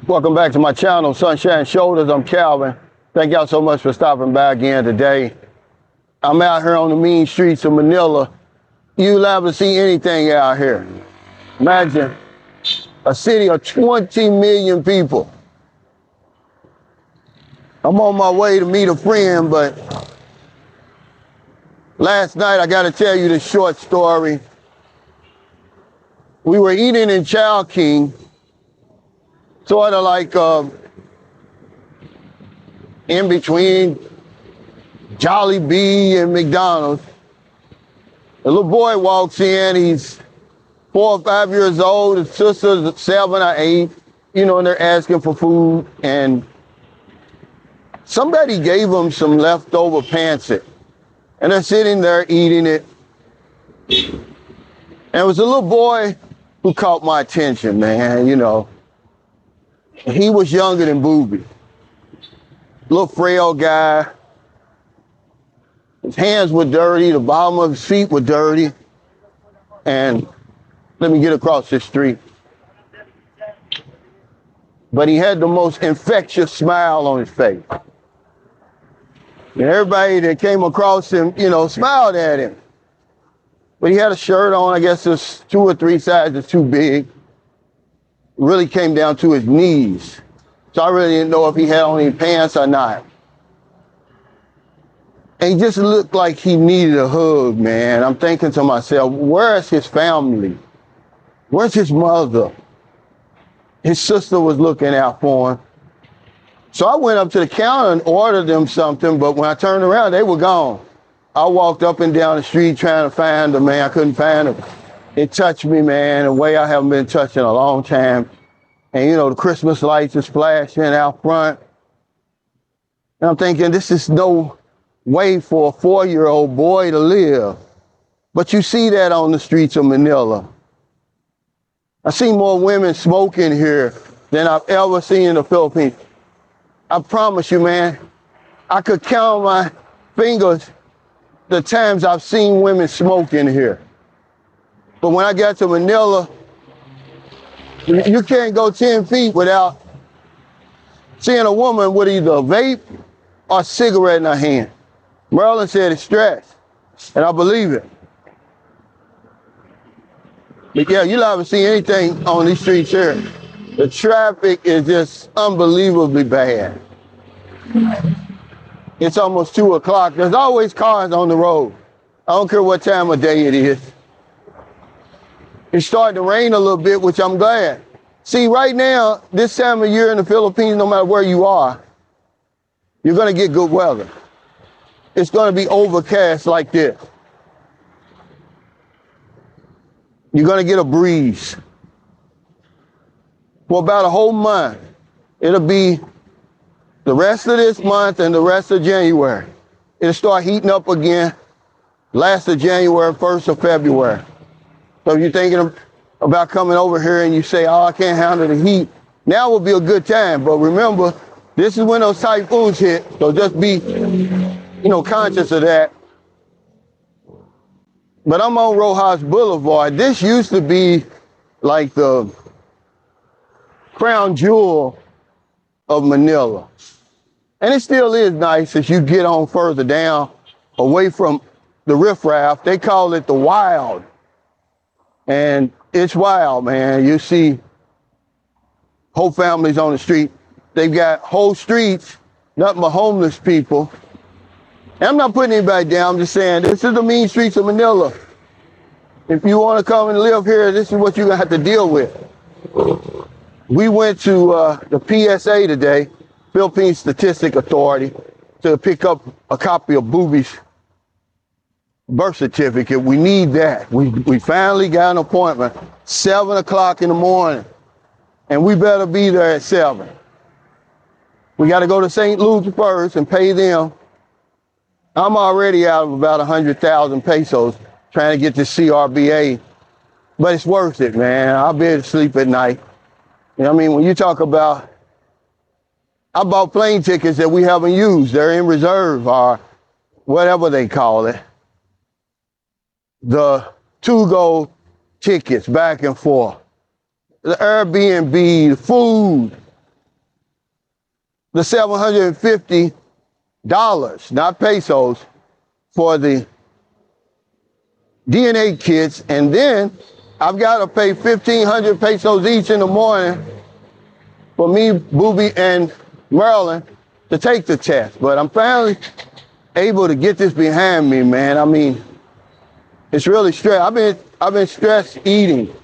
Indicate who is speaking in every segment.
Speaker 1: Welcome back to my channel, Sunshine Shoulders. I'm Calvin. Thank y'all so much for stopping by again today. I'm out here on the mean streets of Manila. You'll never see anything out here. Imagine a city of 20 million people. I'm on my way to meet a friend, but last night I got to tell you this short story. We were eating in Chow King, sort of like in between Jollibee and McDonald's. A little boy walks in, he's 4 or 5 years old, his sister's 7 or 8, and they're asking for food, and somebody gave them some leftover pancit, and they're sitting there eating it. And it was a little boy who caught my attention, man, He was younger than Booby. Little frail guy. His hands were dirty, the bottom of his feet were dirty. And let me get across this street. But he had the most infectious smile on his face. And everybody that came across him, smiled at him. But he had a shirt on, I guess it's 2 or 3 sizes too big. Really came down to his knees. So I really didn't know if he had on any pants or not. And he just looked like he needed a hug, man. I'm thinking to myself, where's his family? Where's his mother? His sister was looking out for him. So I went up to the counter and ordered them something, but when I turned around, they were gone. I walked up and down the street trying to find them, man. I couldn't find them. It touched me, man, in a way I haven't been touched in a long time. And, the Christmas lights are flashing out front. And I'm thinking, this is no way for a 4-year-old boy to live. But you see that on the streets of Manila. I see more women smoking here than I've ever seen in the Philippines. I promise you, man, I could count on my fingers the times I've seen women smoking here. But when I got to Manila, you can't go 10 feet without seeing a woman with either a vape or a cigarette in her hand. Maryland said it's stress, and I believe it. But yeah, you'll never see anything on these streets here. The traffic is just unbelievably bad. It's almost 2 o'clock. There's always cars on the road. I don't care what time of day it is. It's starting to rain a little bit, which I'm glad. See, right now, this time of year in the Philippines, no matter where you are, you're going to get good weather. It's going to be overcast like this. You're going to get a breeze. For about a whole month, it'll be the rest of this month and the rest of January. It'll start heating up again, last of January, 1st of February. So if you're thinking about coming over here and you say, oh, I can't handle the heat, now will be a good time. But remember, this is when those typhoons hit, so just be, conscious of that. But I'm on Rojas Boulevard. This used to be like the crown jewel of Manila. And it still is nice as you get on further down, away from the riffraff. They call it the wild. And it's wild, man. You see whole families on the street. They've got whole streets, nothing but homeless people. And I'm not putting anybody down. I'm just saying, this is the mean streets of Manila. If you want to come and live here, this is what you're going to have to deal with. We went to the PSA today, Philippine Statistic Authority, to pick up a copy of Booby's birth certificate. We need that. We finally got an appointment, 7 o'clock in the morning, and we better be there at 7. We got to go to St. Luke's first and pay them. I'm already out of about 100,000 pesos trying to get this CRBA, but it's worth it, man. I'll be able to sleep at night. When you talk about, I bought plane tickets that we haven't used. They're in reserve or whatever they call it. The to-go tickets back and forth. The Airbnb, the food. the $750, not pesos, for the DNA kits, and then I've got to pay 1,500 pesos each in the morning for me, Booby, and Marilyn to take the test. But I'm finally able to get this behind me, man. I mean, it's really stress. I've been stress eating.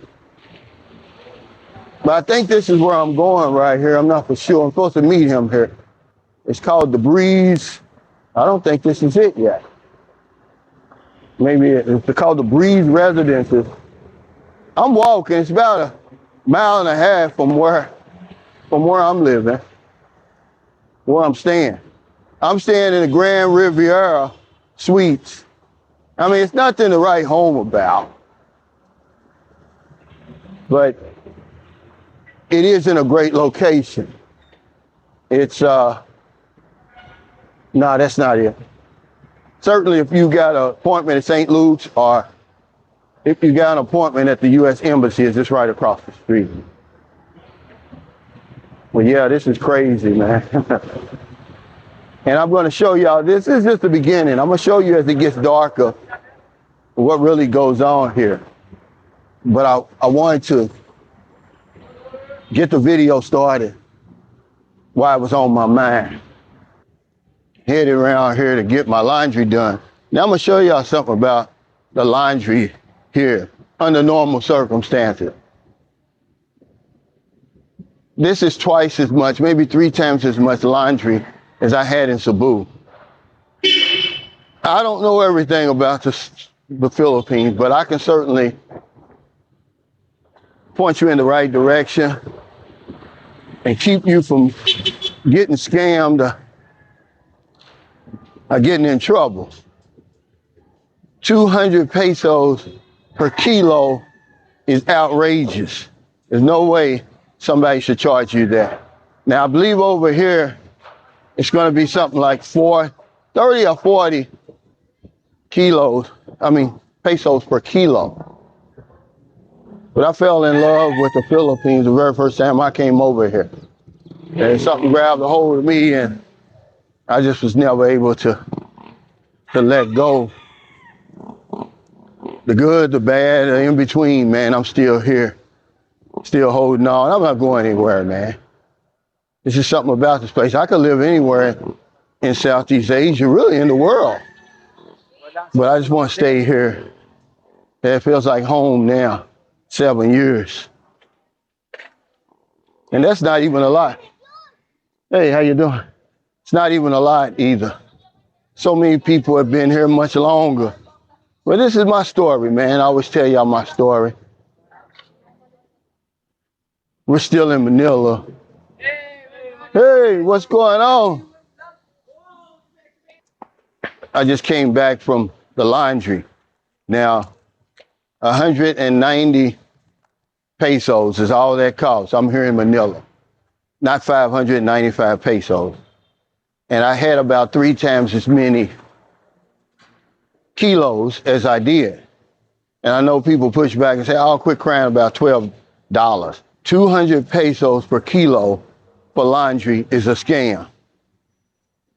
Speaker 1: But I think this is where I'm going right here. I'm not for sure. I'm supposed to meet him here. It's called The Breeze. I don't think this is it yet. Maybe it's called The Breeze Residences. I'm walking. It's about a mile and a half from where I'm living, where I'm staying. I'm staying in the Grand Riviera Suites. I mean, it's nothing to write home about, but it is in a great location. It's, no, that's not it. Certainly if you got an appointment at St. Luke's, or if you got an appointment at the U.S. Embassy, it's just right across the street. Well, yeah, this is crazy, man. And I'm going to show y'all, this is just the beginning. I'm going to show you as it gets darker what really goes on here. But I wanted to get the video started while it was on my mind. Headed around here to get my laundry done. Now I'm going to show y'all something about the laundry here under normal circumstances. This is twice as much, maybe 3 times as much laundry as I had in Cebu. I don't know everything about the Philippines, but I can certainly point you in the right direction and keep you from getting scammed or getting in trouble. 200 pesos per kilo is outrageous. There's no way somebody should charge you that. Now, I believe over here, it's going to be something like 30 or 40 pesos per kilo. But I fell in love with the Philippines the very first time I came over here. And something grabbed a hold of me, and I just was never able to let go. The good, the bad, the in between, man, I'm still here, still holding on. I'm not going anywhere, man. There's just something about this place. I could live anywhere in Southeast Asia, really in the world. But I just want to stay here. It feels like home now, 7 years. And that's not even a lot. Hey, how you doing? It's not even a lot either. So many people have been here much longer. But this is my story, man. I always tell y'all my story. We're still in Manila. Hey, what's going on? I just came back from the laundry. Now, 190 pesos is all that costs. I'm here in Manila, not 595 pesos. And I had about 3 times as many kilos as I did. And I know people push back and say, I'll quit crying about $12. 200 pesos per kilo for laundry is a scam.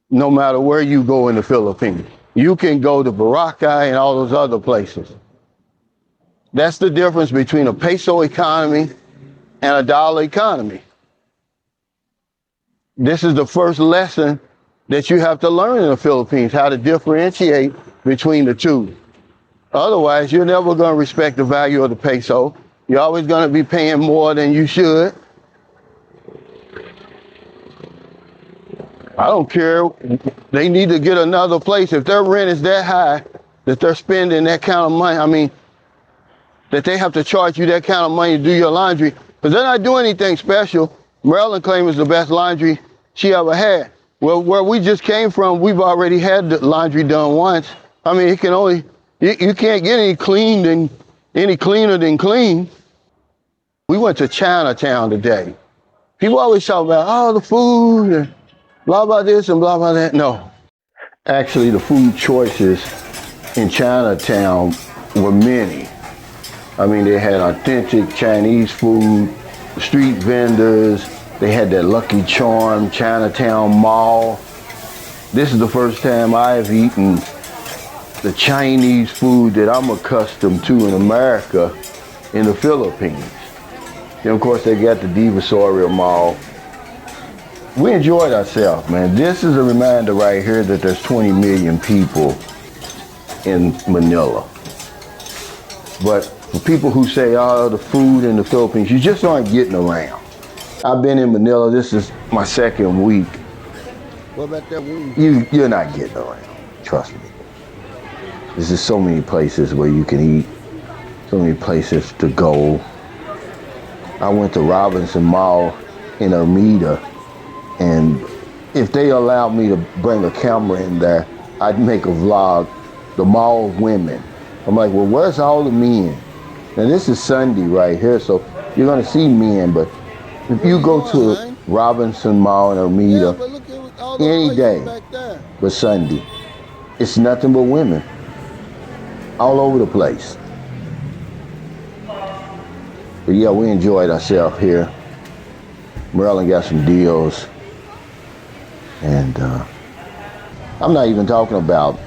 Speaker 1: No matter where you go in the Philippines. You can go to Boracay and all those other places. That's the difference between a peso economy and a dollar economy. This is the first lesson that you have to learn in the Philippines, how to differentiate between the two. Otherwise, you're never going to respect the value of the peso. You're always going to be paying more than you should. I don't care. They need to get another place. If their rent is that high, that they're spending that kind of money, that they have to charge you that kind of money to do your laundry, because they're not doing anything special. Maryland claims it's the best laundry she ever had. Well, where we just came from, we've already had the laundry done once. I mean, it can only, you can't get any cleaner than clean. We went to Chinatown today. People always talk about, oh, the food, and blah, blah this and blah, blah that. No. Actually, the food choices in Chinatown were many. I mean, they had authentic Chinese food, street vendors, They had that Lucky Charm Chinatown Mall. This is the first time I've eaten the Chinese food that I'm accustomed to in America in the Philippines. Then of course they got the Divisoria Mall. We enjoyed ourselves, man. This is a reminder right here that there's 20 million people in Manila. But for people who say, oh, the food in the Philippines, you just aren't getting around. I've been in Manila, this is my second week.
Speaker 2: What about that week?
Speaker 1: You're not getting around, trust me. There's just so many places where you can eat, so many places to go. I went to Robinson Mall in Armida, and if they allowed me to bring a camera in there, I'd make a vlog, the mall of women. I'm like, well, where's all the men? Now this is Sunday right here, so you're gonna see men, but if you go to Robinson Mall in Armida any day but Sunday, it's nothing but women all over the place. But yeah, we enjoyed ourselves here. Maryland got some deals. And I'm not even talking about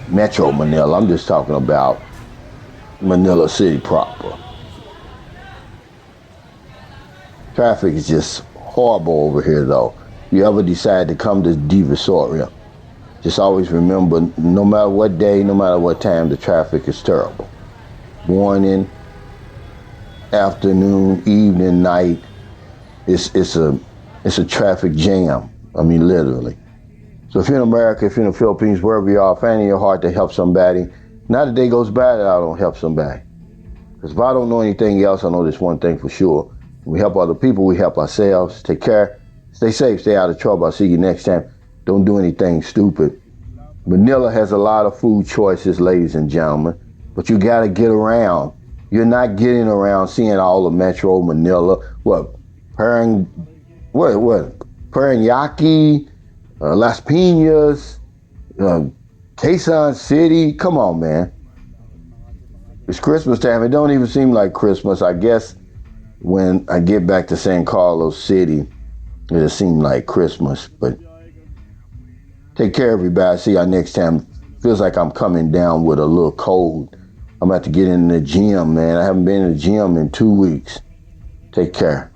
Speaker 1: Metro Manila. I'm just talking about Manila City proper. Traffic is just horrible over here though. If you ever decide to come to Divisoria, just always remember, no matter what day, no matter what time, the traffic is terrible. Morning, afternoon, evening, night, it's a traffic jam. I mean, literally. So if you're in America, if you're in the Philippines, wherever you are, finding your heart to help somebody, not a day goes by that I don't help somebody. Because if I don't know anything else, I know this one thing for sure. We help other people, we help ourselves. Take care, stay safe, stay out of trouble. I'll see you next time. Don't do anything stupid. Manila has a lot of food choices, ladies and gentlemen, but you gotta get around. You're not getting around seeing all of Metro Manila. Parañaque, Las Piñas, Quezon City. Come on, man. It's Christmas time. It don't even seem like Christmas. I guess when I get back to San Carlos City, it'll seem like Christmas. But take care, everybody. See y'all next time. Feels like I'm coming down with a little cold. I'm about to get in the gym, man. I haven't been in the gym in 2 weeks. Take care.